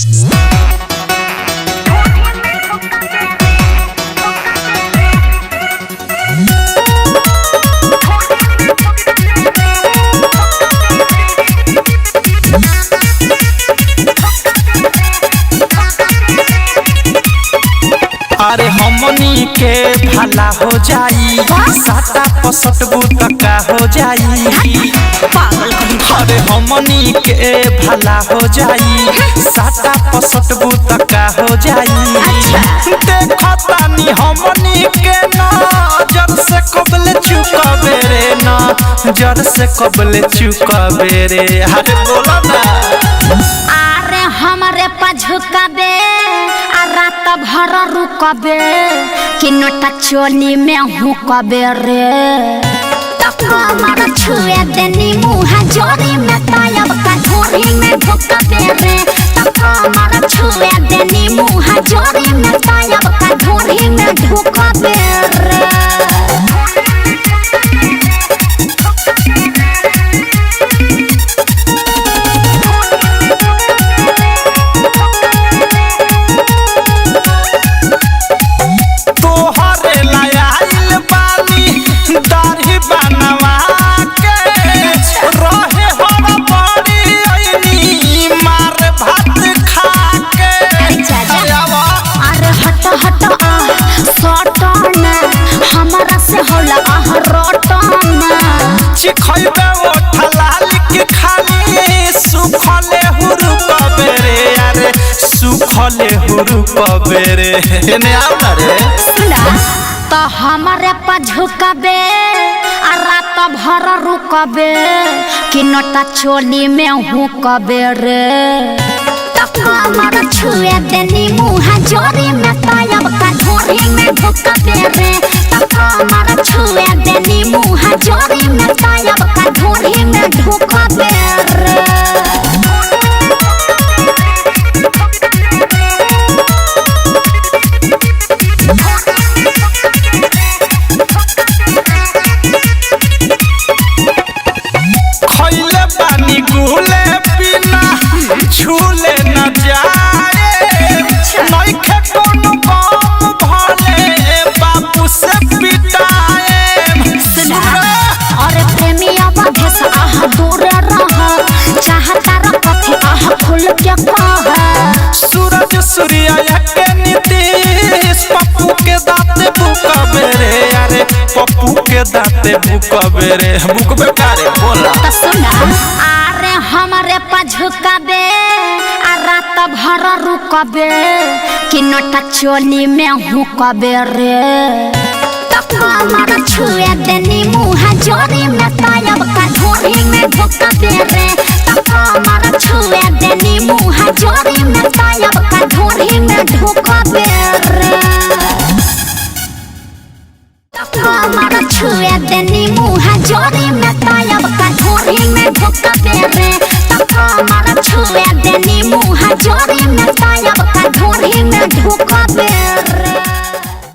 अरे हमनी के भला हो जाई, साटा पसटबू तका हो जाई। अरे हमनी के भला हो जाई, साटा पसटबू तका हो जाई। देखतानी हमनी के नजर से कबले चुकाबे रे, नजर से कबले चुकाबे रे। अरे बोला ना। अरे हमारे पझुकाबे रात भर रुकबे कि नोटा चोली में हुकबे रे। कमर छुए देनी मुँह जोरी में तायब का धोरी में ढुकबे रे। कमर छुए देनी मुँह जोरी में तायब का धोरी में ढुकबे रे। हमारा से होला चिखैबे ओठला लिख खाली सुखले हुरु कबेरे। अरे सुखले हुरु कबेरे ने आउ ना रे। सुना तो हमारे पझुकबे रात भर रुकबे कि नोटा चोली में हुकबे रे। कमर छुए देनी मुँह जोरी में तायब का धोरी में ढुकबे रे। कमर छुए देनी मुँह जोरी में तायब का धोरी में ढुकबे रे। खइले पानी गुले बिना झूले न जाए। नइखे कोनो काम भले बापू से पिटाए। अरे प्रेमी आवाज़ से आह दूर रह, चाहता रह कथी आह खुल के कह। सूरज सूर्या के नीतीश पप्पू के दाते बुकबे रे। अरे पप्पू के दाते बुकबे रे। बुकबे कारे बोला तो सुना। अरे हमारे पझुकबे रात भर रुकबे कि नोटा चोली में हुकबे रे। कमर छुए देनी मुँह जोरी में तायब का धोरी में ढुकबे रे। कमर छुए देनी मुँह जोरी में तायब का धोरी में ढुकबे रे। कमर छुए देनी मुँह जोरी में तायब का धोरी में ढुकबे रे। कमर छुए देनी मुँह जोरी में तायब का धोरी में ढुक